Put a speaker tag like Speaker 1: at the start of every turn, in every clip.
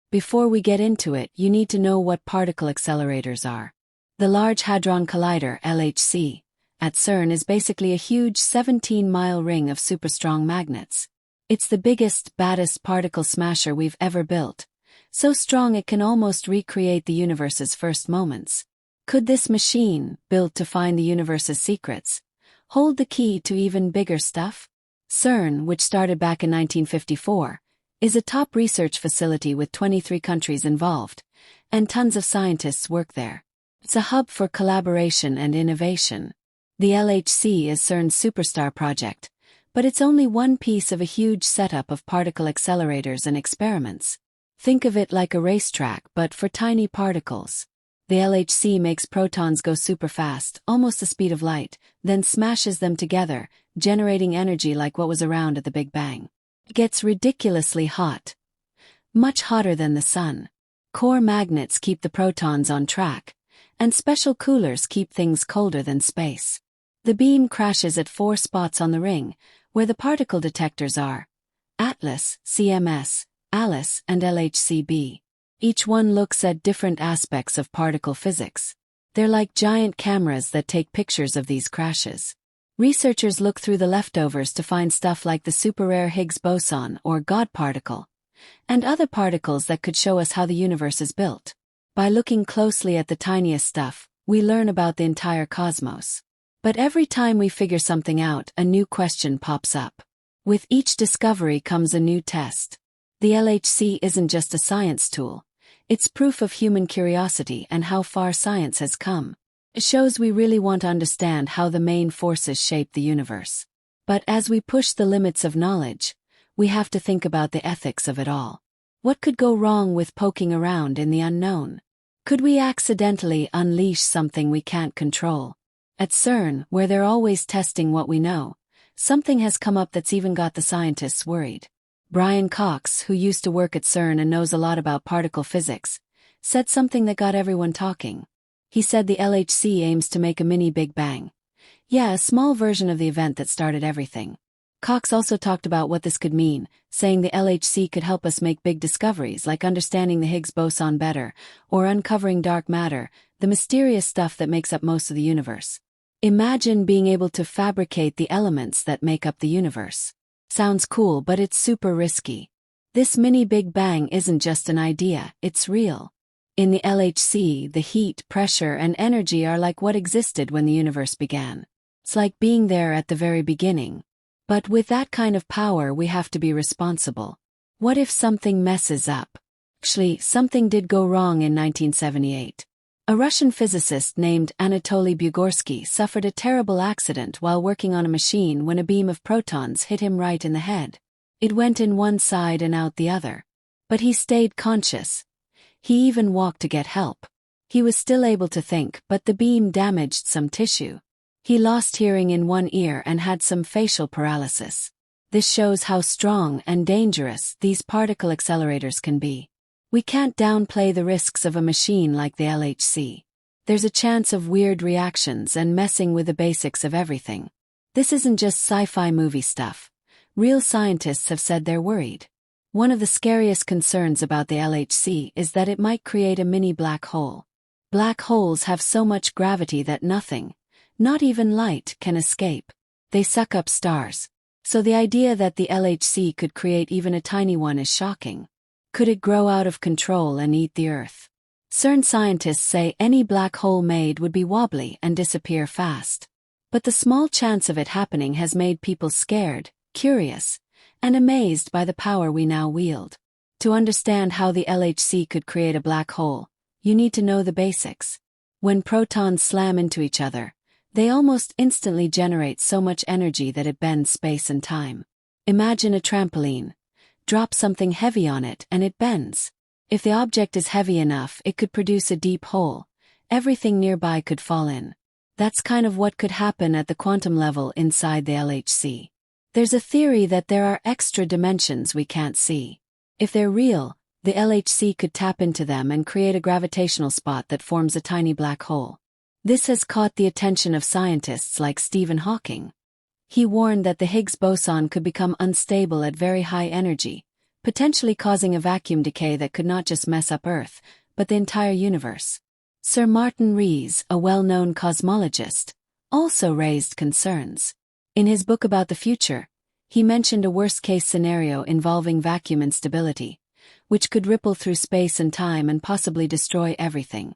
Speaker 1: Before we get into it, you need to know what particle accelerators are. The Large Hadron Collider, LHC, at CERN is basically a huge 17-mile ring of super-strong magnets. It's the biggest, baddest particle smasher we've ever built, so strong it can almost recreate the universe's first moments. Could this machine, built to find the universe's secrets, hold the key to even bigger stuff? CERN, which started back in 1954, is a top research facility with 23 countries involved, and tons of scientists work there. It's a hub for collaboration and innovation. The LHC is CERN's superstar project, but it's only one piece of a huge setup of particle accelerators and experiments. Think of it like a racetrack, but for tiny particles. The LHC makes protons go super fast, almost the speed of light, then smashes them together, generating energy like what was around at the Big Bang. It gets ridiculously hot. Much hotter than the sun. Core magnets keep the protons on track, and special coolers keep things colder than space. The beam crashes at 4 spots on the ring, where the particle detectors are: Atlas, CMS, ALICE, and LHCb. Each one looks at different aspects of particle physics. They're like giant cameras that take pictures of these crashes. Researchers look through the leftovers to find stuff like the super-rare Higgs boson or God particle, and other particles that could show us how the universe is built. By looking closely at the tiniest stuff, we learn about the entire cosmos. But every time we figure something out, a new question pops up. With each discovery comes a new test. The LHC isn't just a science tool. It's proof of human curiosity and how far science has come. It shows we really want to understand how the main forces shape the universe. But as we push the limits of knowledge, we have to think about the ethics of it all. What could go wrong with poking around in the unknown? Could we accidentally unleash something we can't control? At CERN, where they're always testing what we know, something has come up that's even got the scientists worried. Brian Cox, who used to work at CERN and knows a lot about particle physics, said something that got everyone talking. He said the LHC aims to make a mini Big Bang. Yeah, a small version of the event that started everything. Cox also talked about what this could mean, saying the LHC could help us make big discoveries like understanding the Higgs boson better, or uncovering dark matter, the mysterious stuff that makes up most of the universe. Imagine being able to fabricate the elements that make up the universe. Sounds cool, but it's super risky. This mini Big Bang isn't just an idea, it's real. In the LHC, the heat, pressure, and energy are like what existed when the universe began. It's like being there at the very beginning. But with that kind of power, we have to be responsible. What if something messes up? Actually, something did go wrong in 1978. A Russian physicist named Anatoly Bugorsky suffered a terrible accident while working on a machine when a beam of protons hit him right in the head. It went in one side and out the other. But he stayed conscious. He even walked to get help. He was still able to think, but the beam damaged some tissue. He lost hearing in one ear and had some facial paralysis. This shows how strong and dangerous these particle accelerators can be. We can't downplay the risks of a machine like the LHC. There's a chance of weird reactions and messing with the basics of everything. This isn't just sci-fi movie stuff. Real scientists have said they're worried. One of the scariest concerns about the LHC is that it might create a mini black hole. Black holes have so much gravity that nothing, not even light, can escape. They suck up stars. So the idea that the LHC could create even a tiny one is shocking. Could it grow out of control and eat the Earth? CERN scientists say any black hole made would be wobbly and disappear fast. But the small chance of it happening has made people scared, curious, and amazed by the power we now wield. To understand how the LHC could create a black hole, you need to know the basics. When protons slam into each other, they almost instantly generate so much energy that it bends space and time. Imagine a trampoline. Drop something heavy on it and it bends. If the object is heavy enough, it could produce a deep hole. Everything nearby could fall in. That's kind of what could happen at the quantum level inside the LHC. There's a theory that there are extra dimensions we can't see. If they're real, the LHC could tap into them and create a gravitational spot that forms a tiny black hole. This has caught the attention of scientists like Stephen Hawking. He warned that the Higgs boson could become unstable at very high energy, potentially causing a vacuum decay that could not just mess up Earth, but the entire universe. Sir Martin Rees, a well-known cosmologist, also raised concerns. In his book about the future, he mentioned a worst-case scenario involving vacuum instability, which could ripple through space and time and possibly destroy everything.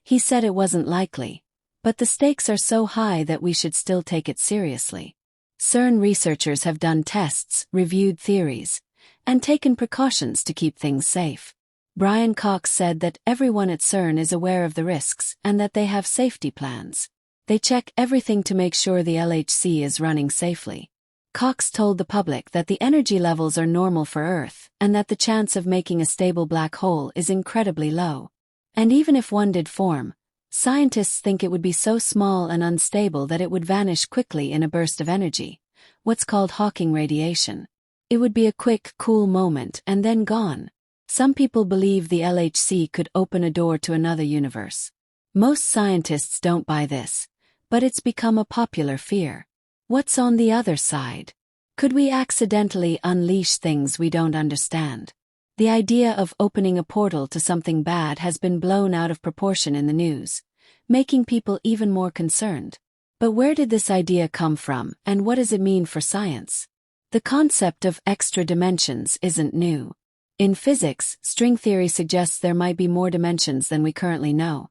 Speaker 1: He said it wasn't likely, but the stakes are so high that we should still take it seriously. CERN researchers have done tests, reviewed theories, and taken precautions to keep things safe. Brian Cox said that everyone at CERN is aware of the risks and that they have safety plans. They check everything to make sure the LHC is running safely. Cox told the public that the energy levels are normal for Earth and that the chance of making a stable black hole is incredibly low. And even if one did form, scientists think it would be so small and unstable that it would vanish quickly in a burst of energy, what's called Hawking radiation. It would be a quick, cool moment and then gone. Some people believe the LHC could open a door to another universe. Most scientists don't buy this, but it's become a popular fear. What's on the other side? Could we accidentally unleash things we don't understand? The idea of opening a portal to something bad has been blown out of proportion in the news, making people even more concerned. But where did this idea come from, and what does it mean for science? The concept of extra dimensions isn't new. In physics, string theory suggests there might be more dimensions than we currently know.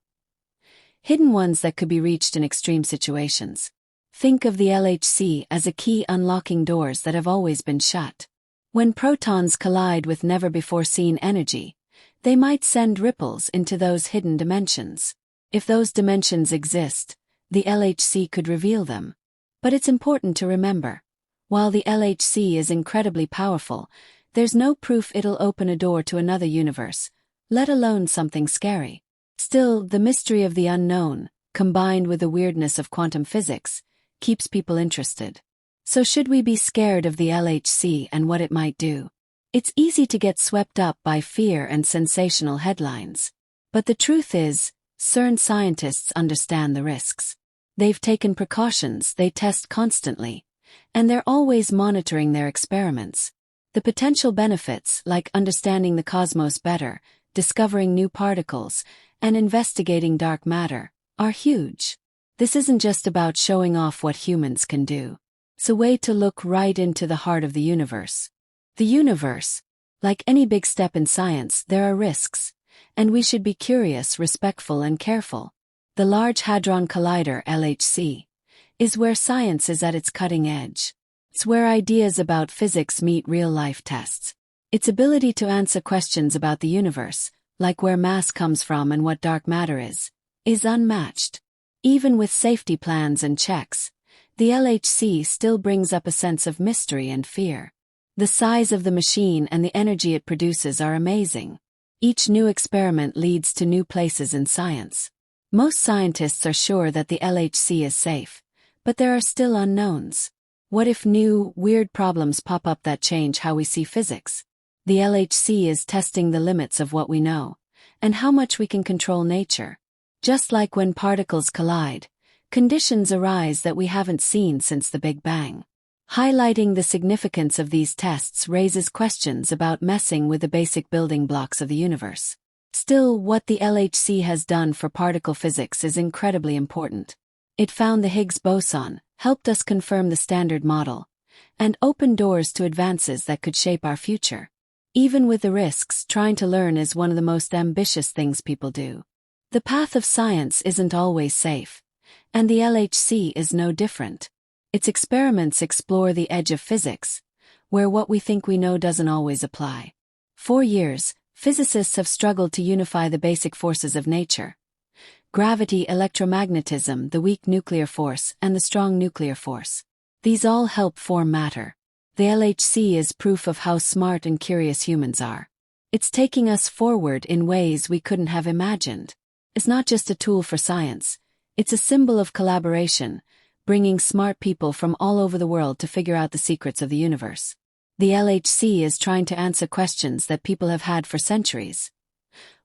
Speaker 1: Hidden ones that could be reached in extreme situations. Think of the LHC as a key unlocking doors that have always been shut. When protons collide with never-before-seen energy, they might send ripples into those hidden dimensions. If those dimensions exist, the LHC could reveal them. But it's important to remember, while the LHC is incredibly powerful, there's no proof it'll open a door to another universe, let alone something scary. Still, the mystery of the unknown, combined with the weirdness of quantum physics, keeps people interested. So should we be scared of the LHC and what it might do? It's easy to get swept up by fear and sensational headlines. But the truth is, CERN scientists understand the risks. They've taken precautions, they test constantly, and they're always monitoring their experiments. The potential benefits, like understanding the cosmos better, discovering new particles, and investigating dark matter, are huge. This isn't just about showing off what humans can do. It's a way to look right into the heart of the universe. The universe, like any big step in science, there are risks, and we should be curious, respectful, and careful. The Large Hadron Collider (LHC) is where science is at its cutting edge. It's where ideas about physics meet real-life tests. Its ability to answer questions about the universe, like where mass comes from and what dark matter is unmatched. Even with safety plans and checks, the LHC still brings up a sense of mystery and fear. The size of the machine and the energy it produces are amazing. Each new experiment leads to new places in science. Most scientists are sure that the LHC is safe, but there are still unknowns. What if new, weird problems pop up that change how we see physics? The LHC is testing the limits of what we know, and how much we can control nature. Just like when particles collide, conditions arise that we haven't seen since the Big Bang. Highlighting the significance of these tests raises questions about messing with the basic building blocks of the universe. Still, what the LHC has done for particle physics is incredibly important. It found the Higgs boson, helped us confirm the Standard Model, and opened doors to advances that could shape our future. Even with the risks, trying to learn is one of the most ambitious things people do. The path of science isn't always safe, and the LHC is no different. Its experiments explore the edge of physics, where what we think we know doesn't always apply. For years, physicists have struggled to unify the basic forces of nature: gravity, electromagnetism, the weak nuclear force, and the strong nuclear force. These all help form matter. The LHC is proof of how smart and curious humans are. It's taking us forward in ways we couldn't have imagined. It's not just a tool for science, it's a symbol of collaboration, bringing smart people from all over the world to figure out the secrets of the universe. The LHC is trying to answer questions that people have had for centuries.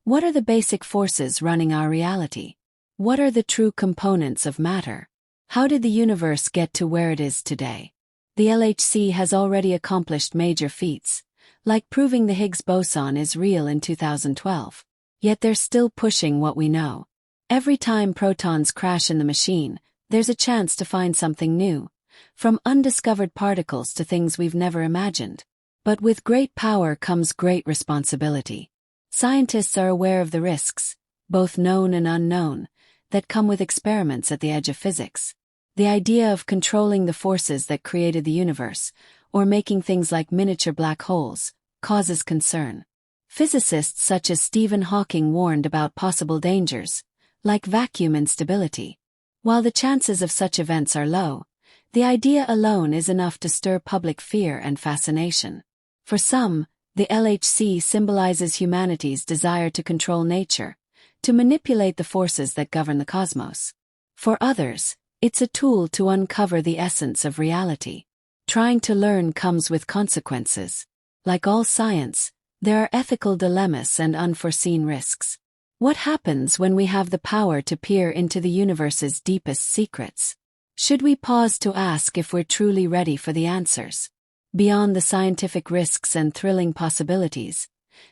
Speaker 1: What are the basic forces running our reality? What are the true components of matter? How did the universe get to where it is today? The LHC has already accomplished major feats, like proving the Higgs boson is real in 2012. Yet they're still pushing what we know. Every time protons crash in the machine, there's a chance to find something new, from undiscovered particles to things we've never imagined. But with great power comes great responsibility. Scientists are aware of the risks, both known and unknown, that come with experiments at the edge of physics. The idea of controlling the forces that created the universe, or making things like miniature black holes, causes concern. Physicists such as Stephen Hawking warned about possible dangers, like vacuum instability. While the chances of such events are low, the idea alone is enough to stir public fear and fascination. For some, the LHC symbolizes humanity's desire to control nature, to manipulate the forces that govern the cosmos. For others, it's a tool to uncover the essence of reality. Trying to learn comes with consequences. Like all science, there are ethical dilemmas and unforeseen risks. What happens when we have the power to peer into the universe's deepest secrets? Should we pause to ask if we're truly ready for the answers? Beyond the scientific risks and thrilling possibilities,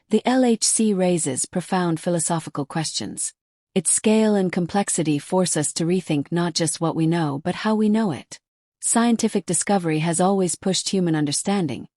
Speaker 1: the LHC raises profound philosophical questions. Its scale and complexity force us to rethink not just what we know but how we know it. Scientific discovery has always pushed human understanding,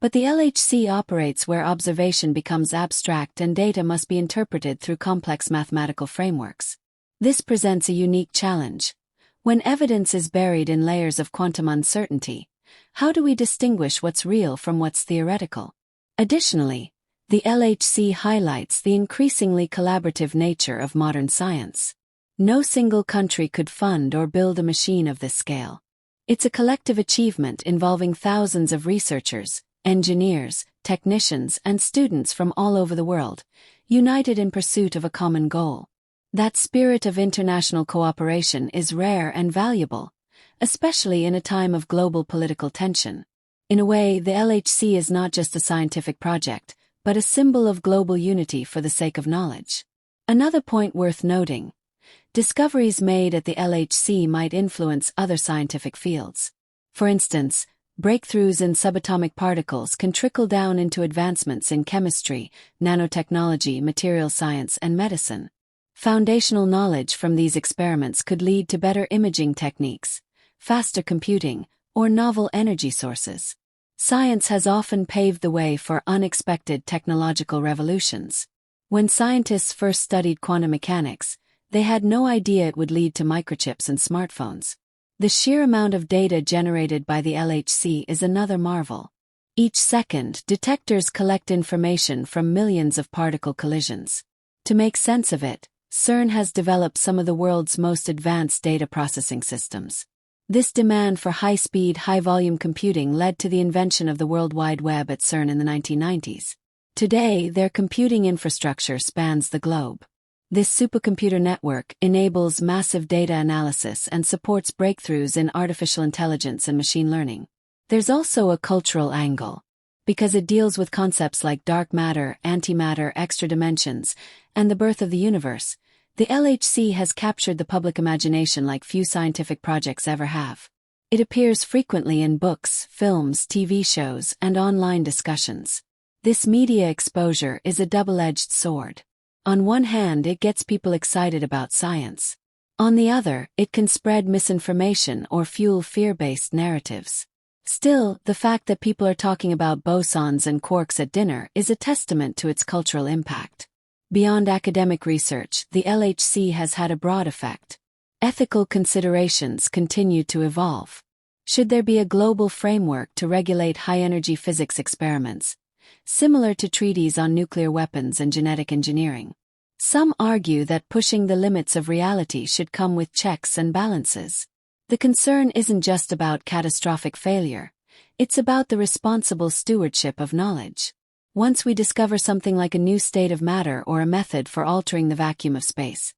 Speaker 1: but the LHC operates where observation becomes abstract and data must be interpreted through complex mathematical frameworks. This presents a unique challenge. When evidence is buried in layers of quantum uncertainty, how do we distinguish what's real from what's theoretical? Additionally, the LHC highlights the increasingly collaborative nature of modern science. No single country could fund or build a machine of this scale. It's a collective achievement involving thousands of researchers, engineers, technicians, and students from all over the world, united in pursuit of a common goal. That spirit of international cooperation is rare and valuable, especially in a time of global political tension. In a way, the LHC is not just a scientific project, but a symbol of global unity for the sake of knowledge. Another point worth noting: discoveries made at the LHC might influence other scientific fields. For instance, breakthroughs in subatomic particles can trickle down into advancements in chemistry, nanotechnology, material science, and medicine. Foundational knowledge from these experiments could lead to better imaging techniques, faster computing, or novel energy sources. Science has often paved the way for unexpected technological revolutions. When scientists first studied quantum mechanics, they had no idea it would lead to microchips and smartphones. The sheer amount of data generated by the LHC is another marvel. Each second, detectors collect information from millions of particle collisions. To make sense of it, CERN has developed some of the world's most advanced data processing systems. This demand for high-speed, high-volume computing led to the invention of the World Wide Web at CERN in the 1990s. Today, their computing infrastructure spans the globe. This supercomputer network enables massive data analysis and supports breakthroughs in artificial intelligence and machine learning. There's also a cultural angle. Because it deals with concepts like dark matter, antimatter, extra dimensions, and the birth of the universe, the LHC has captured the public imagination like few scientific projects ever have. It appears frequently in books, films, TV shows, and online discussions. This media exposure is a double-edged sword. On one hand, it gets people excited about science. On the other, it can spread misinformation or fuel fear-based narratives. Still, the fact that people are talking about bosons and quarks at dinner is a testament to its cultural impact. Beyond academic research, the LHC has had a broad effect. Ethical considerations continue to evolve. Should there be a global framework to regulate high-energy physics experiments, similar to treaties on nuclear weapons and genetic engineering? Some argue that pushing the limits of reality should come with checks and balances. The concern isn't just about catastrophic failure, it's about the responsible stewardship of knowledge. Once we discover something like a new state of matter or a method for altering the vacuum of space,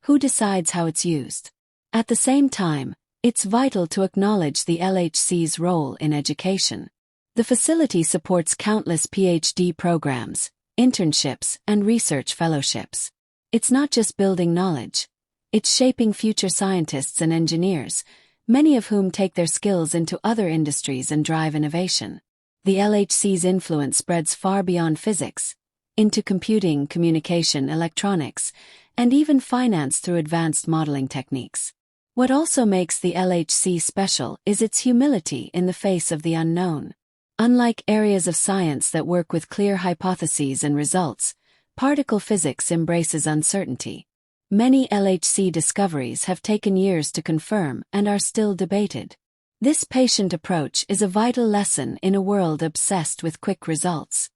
Speaker 1: who decides how it's used? At the same time, it's vital to acknowledge the LHC's role in education. The facility supports countless PhD programs, internships, and research fellowships. It's not just building knowledge, it's shaping future scientists and engineers, many of whom take their skills into other industries and drive innovation. The LHC's influence spreads far beyond physics, into computing, communication, electronics, and even finance through advanced modeling techniques. What also makes the LHC special is its humility in the face of the unknown. Unlike areas of science that work with clear hypotheses and results, particle physics embraces uncertainty. Many LHC discoveries have taken years to confirm and are still debated. This patient approach is a vital lesson in a world obsessed with quick results.